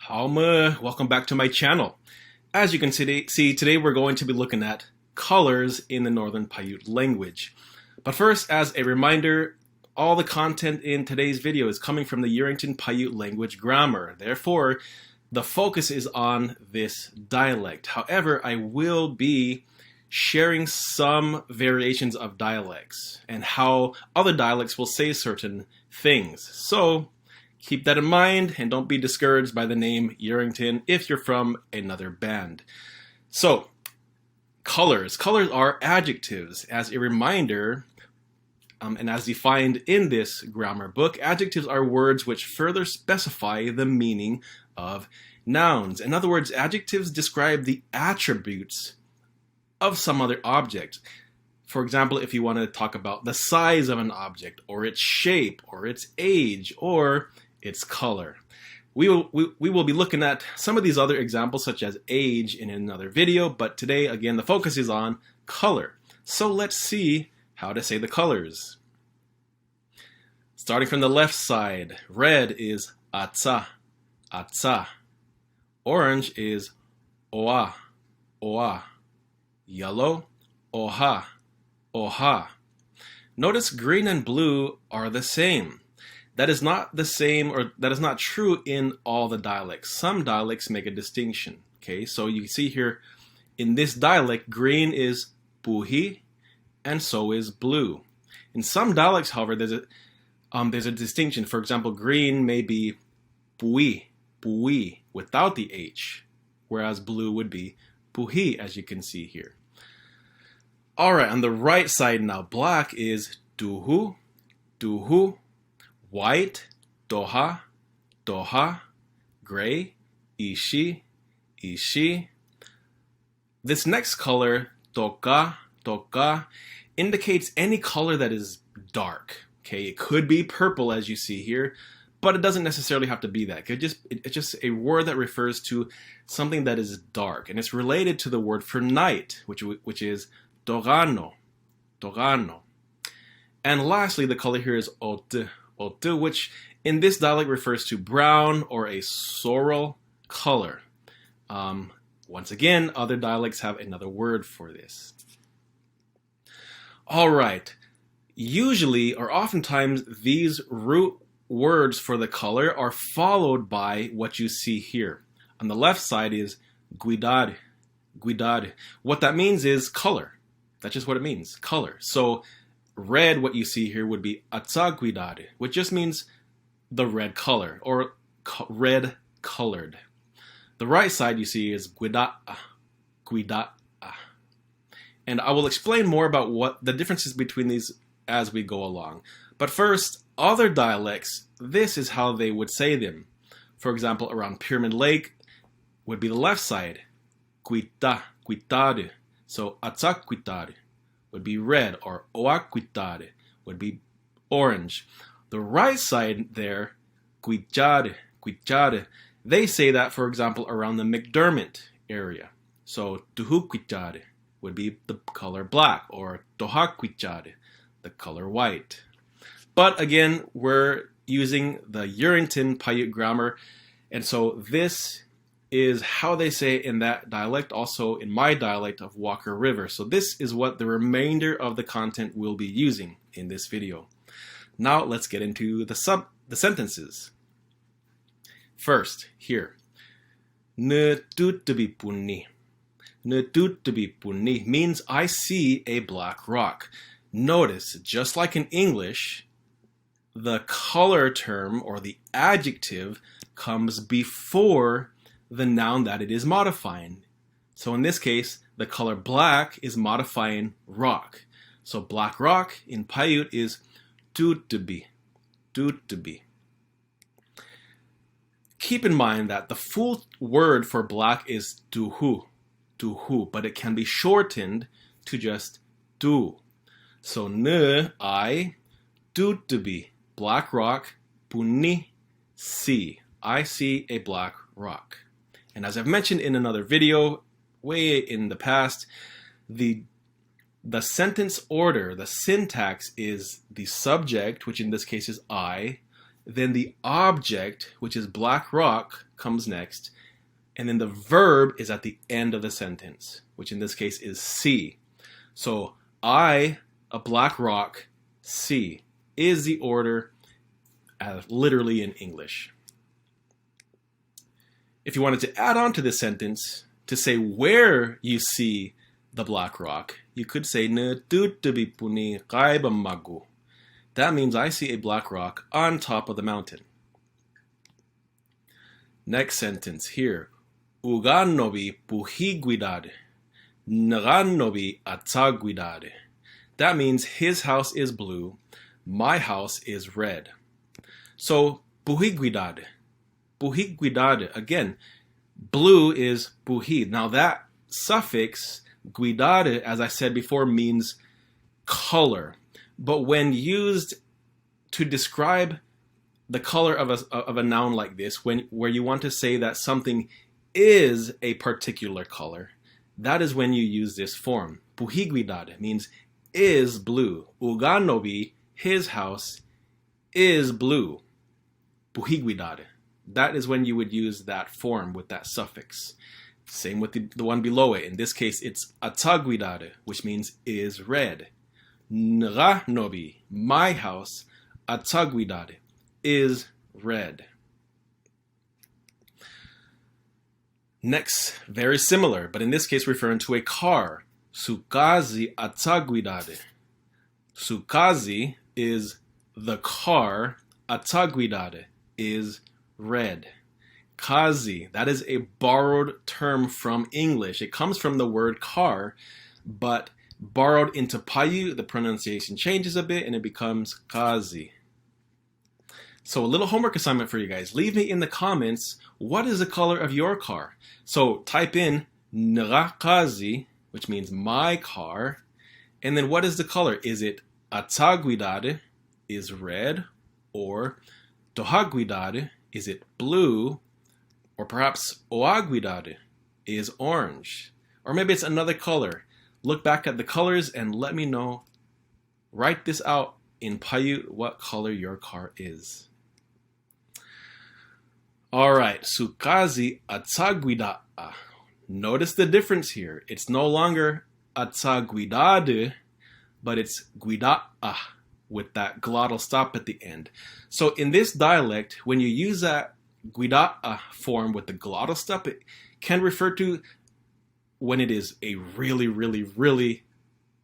Welcome back to my channel. As you can see, today we're going to be looking at colors in the Northern Paiute language. But first, as a reminder, all the content in today's video is coming from the Yerington Paiute Language Grammar. Therefore, the focus is on this dialect. However, I will be sharing some variations of dialects and how other dialects will say certain things. So, keep that in mind and don't be discouraged by the name Yerington if you're from another band. So, colors. Colors are adjectives. As a reminder, and as defined in this grammar book, adjectives are words which further specify the meaning of nouns. In other words, adjectives describe the attributes of some other object. For example, if you want to talk about the size of an object, or its shape, or its age, or its color. We will be looking at some of these other examples such as age in another video, but today, again, the focus is on color. So let's see how to say the colors. Starting from the left side, red is atsa, atsa. Orange is oa, oa. Yellow, oha, oha. Notice green and blue are the same. That is not the same, or that is not true in all the dialects. Some dialects make a distinction. Okay, so you see here in this dialect, green is puhi, and so is blue. In some dialects, however, there's a distinction. For example, green may be pui, pui, without the h, whereas blue would be puhi, as you can see here. All right, on the right side now, black is duhu, duhu. White, doha, doha. Gray, ishi, ishi. This next color, toka, toka, indicates any color that is dark. Okay, it could be purple as you see here, but it doesn't necessarily have to be that. It's just a word that refers to something that is dark, and it's related to the word for night, which is torano, torano. And lastly, the color here is ote, ote, which in this dialect refers to brown or a sorrel color. Once again, other dialects have another word for this. All right. Usually, or oftentimes, these root words for the color are followed by what you see here. On the left side is guidar, guidar. What that means is color. That's just what it means, color. So, red, what you see here would be atsaguidade, which just means the red color, or red colored. The right side you see is guida'a, guida'a. And I will explain more about what the differences between these as we go along. But first, other dialects, this is how they would say them. For example, around Pyramid Lake would be the left side, guita, guitade. So atsaguitade would be red, or oaquitade would be orange. The right side there, guichade, guichade, they say that, for example, around the McDermott area. So tuhuquitade would be the color black, or tohaquitade, the color white. But again, we're using the Yerington Paiute grammar, and so this is how they say in that dialect, also in my dialect of Walker River. So this is what the remainder of the content will be using in this video. Now let's get into the sentences. First, here, ne tutubipuni. Ne tutubipuni means I see a black rock. Notice, just like in English, the color term or the adjective comes before the noun that it is modifying. So in this case, the color black is modifying rock. So black rock in Paiute is tutubi, tutubi. Keep in mind that the full word for black is tuhu, tuhu, but it can be shortened to just tu. So ne, I, tutubi, black rock, puni, see. I see a black rock. And as I've mentioned in another video, way in the past, the sentence order, the syntax is the subject, which in this case is I, then the object, which is black rock, comes next, and then the verb is at the end of the sentence, which in this case is see. So I, a black rock, see is the order literally in English. If you wanted to add on to this sentence to say where you see the black rock, you could say "Netutubipuni kaibamagu." That means I see a black rock on top of the mountain. Next sentence here. Uganobi puhiguidade. Nganobi ataguidade. That means his house is blue, my house is red. So puhiguidade. Puhiguidade. Again, blue is puhi. Now that suffix guidade, as I said before, means color. But when used to describe the color of a noun like this, where you want to say that something is a particular color, that is when you use this form. Puhiguidade means is blue. Uganobi, his house, is blue. Puhiguidade. That is when you would use that form with that suffix. Same with the one below it. In this case, it's ataguidade, which means is red. Nganobi, my house, ataguidade, is red. Next, very similar, but in this case referring to a car. Sukazi ataguidade. Sukazi is the car, ataguidade is red. Kazi, that is a borrowed term from English. It comes from the word car, but borrowed into Paiute, the pronunciation changes a bit and it becomes kazi. So a little homework assignment for you guys. Leave me in the comments, what is the color of your car? So type in nrakazi, which means my car, and then what is the color? Is it ataguidade, is red, or tohaguidade, is it blue, or perhaps oaguidade, is orange, or maybe it's another color. Look back at the colors and let me know. Write this out in Paiute what color your car is. Alright, sukazi ataguida'a. Notice the difference here. It's no longer ataguidade, but it's guida'a with that glottal stop at the end. So in this dialect, when you use that guida'a form with the glottal stop, it can refer to when it is a really, really, really,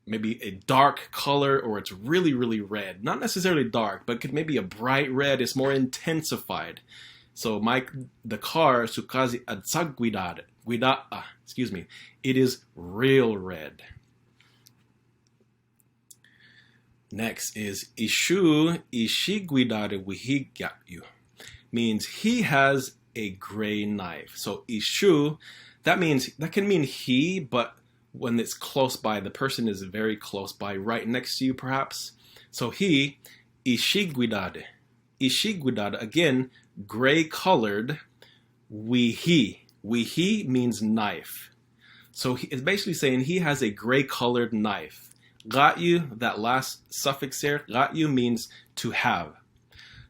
maybe a dark color, or it's really, really red. Not necessarily dark, but could maybe a bright red. It's more intensified. So the car, sukazi ataguidade, guida'a, it is real red. Next is ishu ishiguidade wihigyayu. Means he has a gray knife. So ishu, that can mean he, but when it's close by, the person is very close by, right next to you perhaps. So he, ishiguidade. Ishiguidade, again, gray colored, wihi. Wihi means knife. So it's basically saying he has a gray colored knife. Gatyu, that last suffix there, gatyu means to have.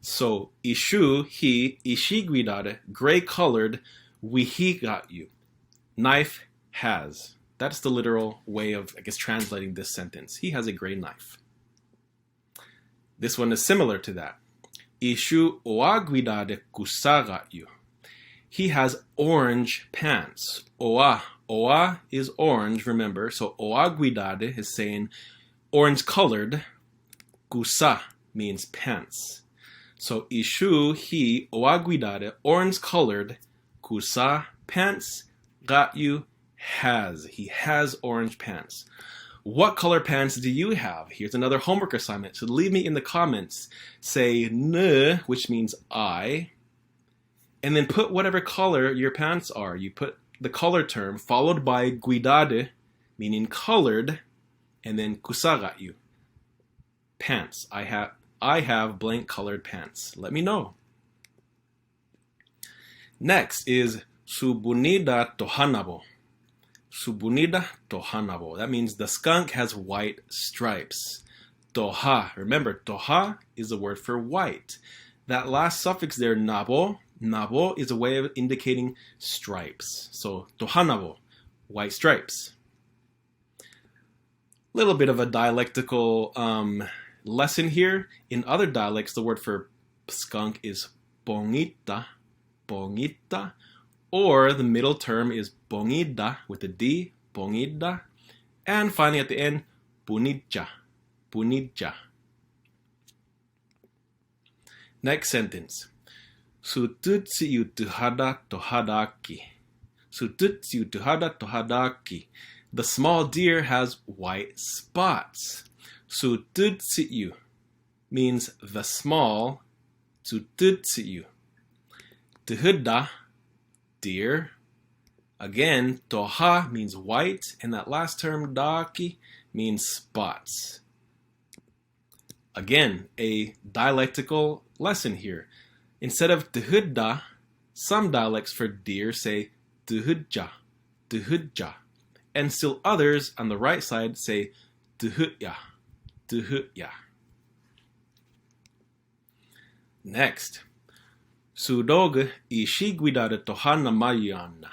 So ishu, he, ishiguidade, gray colored, wihi gatyu. Knife has. That's the literal way of, translating this sentence. He has a gray knife. This one is similar to that. Ishu oaguidade kusagatyu. He has orange pants. Oa is orange, remember. So oaguidade is saying orange colored. Kusa means pants. So ishu, he, oaguidade, orange colored, kusa, pants, gatyu, has. He has orange pants. What color pants do you have? Here's another homework assignment. So leave me in the comments. Say n, which means I, and then put whatever color your pants are. You put the color term followed by guidade, meaning colored, and then kusagatyu, pants. I have blank colored pants. Let me know. Next is subunida tohanabo. Subunida tohanabo. That means the skunk has white stripes. Toha. Remember, toha is the word for white. That last suffix there, nabo, nabo is a way of indicating stripes. So tohanabo, white stripes. Little bit of a dialectical lesson here. In other dialects, the word for skunk is bongita, bongita, or the middle term is bongida with a D, bongida, and finally at the end, punidja, punidja. Next sentence. Sututsiu tuhada tohadaki. Sututsiu tuhada tohadaki. The small deer has white spots. Sututsiu means the small. Sututsiu. Tuhuda, deer. Again, toha means white, and that last term, daki, means spots. Again, a dialectical lesson here. Instead of tuhuda, some dialects for deer say tuhudja, tuhudja. And still others on the right side say tuhutya, tuhutya. Next, sudog ishiguidare tohana mayana.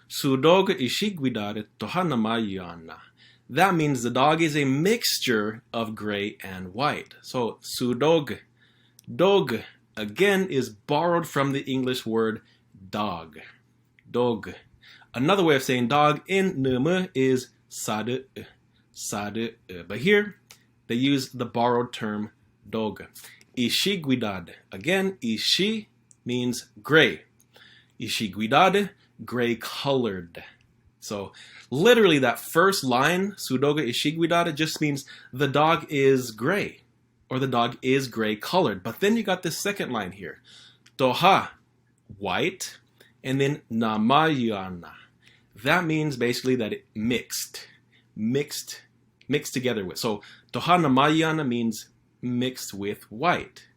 Sudog ishiguidare tohana mayana. That means the dog is a mixture of gray and white. So sudog, dog, again is borrowed from the English word dog. Dog. Another way of saying dog in Numu is sadu, sadu. But here, they use the borrowed term dog. Ishiguidad. Again, ishi means gray. Ishiguidad, gray colored. So literally that first line, sudoga ishiguidad, just means the dog is gray, or the dog is gray colored. But then you got this second line here. Toha, white, and then namayana. That means basically that it mixed together with. So toha namayana means mixed with white.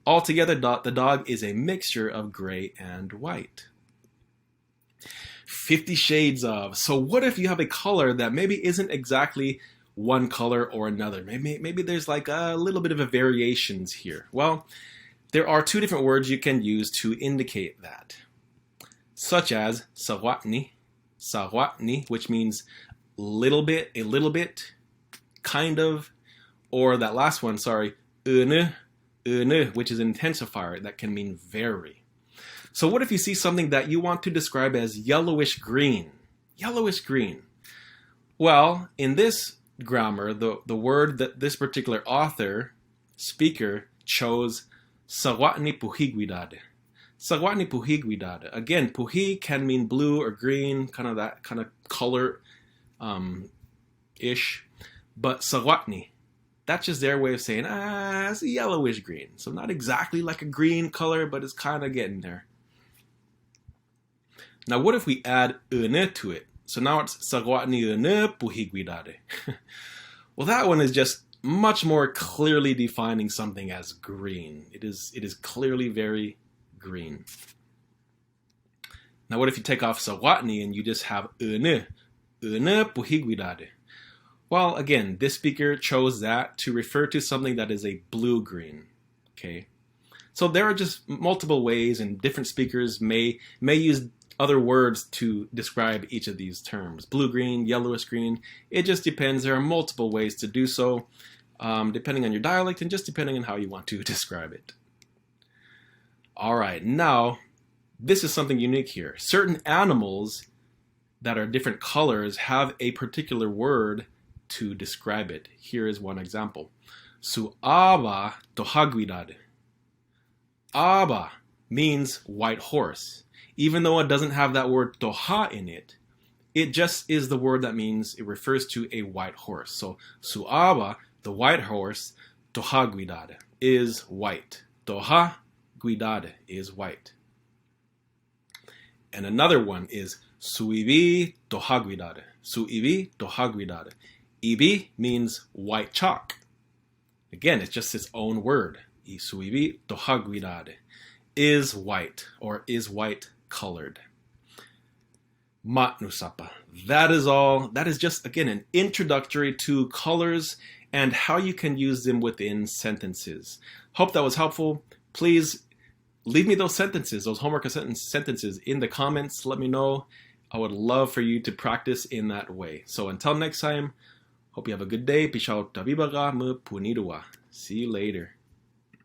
Altogether, the dog is a mixture of gray and white. 50 shades of. So what if you have a color that maybe isn't exactly one color or another? Maybe there's like a little bit of a variations here. Well, there are two different words you can use to indicate that, such as sawatni, sawatni, which means little bit, a little bit, kind of, or that last one, sorry, unu, which is an intensifier that can mean very. So what if you see something that you want to describe as yellowish green? Yellowish green. Well, in this grammar, the word that this particular author, speaker, chose, sawatni puhiguidad. Sawatni puhiguidad. Again, puhi can mean blue or green, kind of that kind of color ish. But sawatni, that's just their way of saying, it's a yellowish green. So not exactly like a green color, but it's kind of getting there. Now, what if we add une to it? So now it's sawatni une puhiguidade. Well, that one is just much more clearly defining something as green. It is clearly very green. Now, what if you take off sawatni and you just have une puhiguidade? Well, again, this speaker chose that to refer to something that is a blue-green. Okay, so there are just multiple ways, and different speakers may use other words to describe each of these terms. Blue-green, yellowish-green, it just depends. There are multiple ways to do so, depending on your dialect and just depending on how you want to describe it. All right, now, this is something unique here. Certain animals that are different colors have a particular word to describe it. Here is one example. Su'aba tohaguidad. Aba means white horse. Even though it doesn't have that word toha in it, it just is the word that means it refers to a white horse. So su'aba, the white horse, tohaguidad is white. Toha guidad is white. And another one is suibi tohaguidad. Suibi tohaguidad. Ibi means white chalk. Again, it's just its own word. Suibi tohaguidad is white, or is white colored. Matnusapa. That is all. That is just, again, an introductory to colors and how you can use them within sentences. Hope that was helpful. please leave me those sentences, those homework sentences in the comments. Let me know. I would love for you to practice in that way. So until next time, hope you have a good day. Pishaw tabibaga me punidua. See you later.